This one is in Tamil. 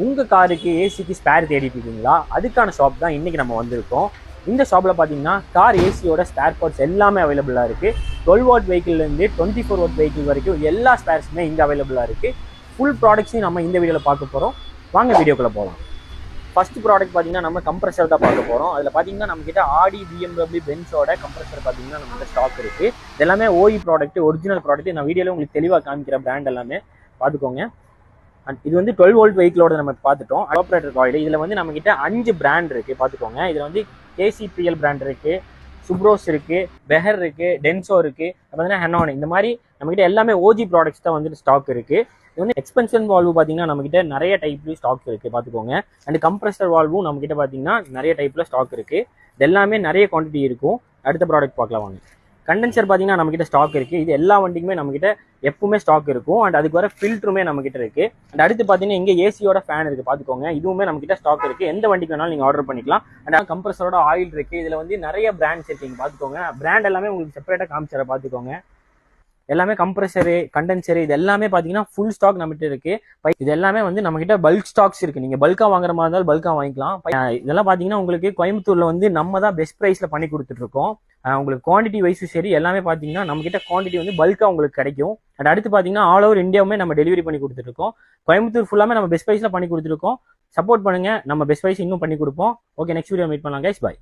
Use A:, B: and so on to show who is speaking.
A: உங்கள் காருக்கு ஏசிக்கு ஸ்பேர் தேடிட்டு இருக்கீங்களா? அதுக்கான ஷாப் தான் இன்றைக்கி நம்ம வந்திருக்கோம். இந்த ஷாப்பில் பார்த்தீங்கன்னா கார் ஏசியோட ஸ்பேர் பார்ட்ஸ் எல்லாமே அவைலபிளாக இருக்குது. 12 வாட் வெஹிக்கிள்லேருந்து 24 வாட் வெஹிக்கிள் வரைக்கும் எல்லா ஸ்பேர்ஸுமே இங்கே அவைலபிளாக இருக்குது. ஃபுல் ப்ராடக்ட்ஸையும் நம்ம இந்த வீடியோவில் பார்க்க போகிறோம். வாங்க வீடியோக்குள்ளே போகலாம். ஃபர்ஸ்ட் ப்ராடக்ட் பார்த்தீங்கன்னா நம்ம கம்ப்ரஸர் தான் பார்க்க போகிறோம். அதில் பார்த்தீங்கன்னா நம்மக்கிட்ட ஆடி, BMW, பென்ஸோட கம்ப்ரஸர் பார்த்தீங்கன்னா நம்மகிட்ட ஸ்டாக் இருக்குது. இது எல்லாமே ஓஇ ப்ராடக்ட், ஒரிஜினல் ப்ராடக்ட். நான் வீடியோவில் உங்களுக்கு தெளிவாக காமிக்கிற பிராண்ட் எல்லாமே பார்த்துக்கோங்க. இது வந்து 12 வோல்ட் வெஹிக்கிளோட நம்ம பார்த்துட்டோம். ஆப்ரேட்டர் காயில் இதில் வந்து நம்மக்கிட்ட 5 பிராண்ட் இருக்குது பார்த்துக்கோங்க. இதில் வந்து KCPL பிராண்ட் இருக்குது, சுப்ரோஸ் இருக்குது, பெஹர் இருக்குது, டென்சோ இருக்குது, பார்த்தீங்கன்னா ஹெனான். இந்த மாதிரி நம்மக்கிட்ட எல்லாமே ஓஜி ப்ராடக்ட்ஸ் தான் வந்துட்டு ஸ்டாக் இருக்குது. இது வந்து எக்ஸ்பென்ஷன் வால்வு பார்த்தீங்கன்னா நம்மக்கிட்ட நிறைய டைப்லேயும் ஸ்டாக் இருக்குது பார்த்துக்கோங்க. அண்ட் கம்ப்ரஸர் வால்வும் நம்மக்கிட்ட பார்த்தீங்கன்னா நிறைய டைப்பில் ஸ்டாக் இருக்குது. இது எல்லாமே நிறைய குவான்டிட்டி இருக்கும். அடுத்த ப்ராடக்ட் பார்க்கலாம் வாங்க. கண்டென்சர் பார்த்தீங்கன்னா நம்மக்கிட்ட ஸ்டாக் இருக்குது. இது எல்லா வண்டிக்குமே நம்மக்கிட்ட எப்பவுமே ஸ்டாக் இருக்கும். அண்ட் அதுக்கு வர ஃபில்டருமே நம்மக்கிட்ட இருக்குது. அண்ட் அடுத்து பார்த்தீங்கன்னா இங்கே ஏசியோட ஃபேன் இருக்குது பார்த்துக்கோங்க. இதுவுமே நம்மக்கிட்ட ஸ்டாக் இருக்குது. எந்த வண்டிக்கு வேணாலும் நீங்கள் ஆர்டர் பண்ணிக்கலாம். அண்ட் கம்ப்ரஸரோட ஆயில் இருக்குது. இதில் வந்து நிறைய பிராண்ட்ஸ் இருக்குது பார்த்துக்கோங்க. பிராண்ட் எல்லாமே உங்களுக்கு செப்பரேட்டாக காமிச்சிட பார்த்துக்கோங்க. எல்லாமே கம்ப்ரஸரு, கண்டென்சரு இது எல்லாமே பார்த்தீங்கன்னா ஃபுல் ஸ்டாக் நம்மகிட்ட இருக்குது. இது எல்லாமே வந்து நம்மகிட்ட பல்க் ஸ்டாக்ஸ் இருக்குது. நீங்கள் பல்காக வாங்குற மாதிரி இருந்தாலும் பல்காக வாங்கிக்கலாம். இதெல்லாம் பார்த்தீங்கன்னா உங்களுக்கு கோயம்புத்தூரில் வந்து நம்ம தான் பெஸ்ட் ப்ரைஸில் பண்ணி கொடுத்துட்ருக்கோம். உங்களுக்கு குவான்டிட்டி வைஸும் சரி எல்லாமே பார்த்தீங்கன்னா நம்மகிட்ட குவான்டிட்டி வந்து பல்காக உங்களுக்கு கிடைக்கும். அண்ட் அடுத்து பார்த்தீங்கன்னா ஆல் ஓவர் இந்தியாவுமே நம்ம டெலிவரி பண்ணி கொடுத்துட்ருக்கோம். கோயம்புத்தூர் ஃபுல்லாமே நம்ம பெஸ்ட் ப்ரைஸில் பண்ணி கொடுத்துருக்கோம். சப்போர்ட் பண்ணுங்கள், நம்ம பெஸ்ட் ப்ரைஸ் இன்னும் பண்ணி கொடுப்போம். ஓகே, நெக்ஸ்ட் வீடியோ மீட் பண்ணலாம் கைஸ், பாய்.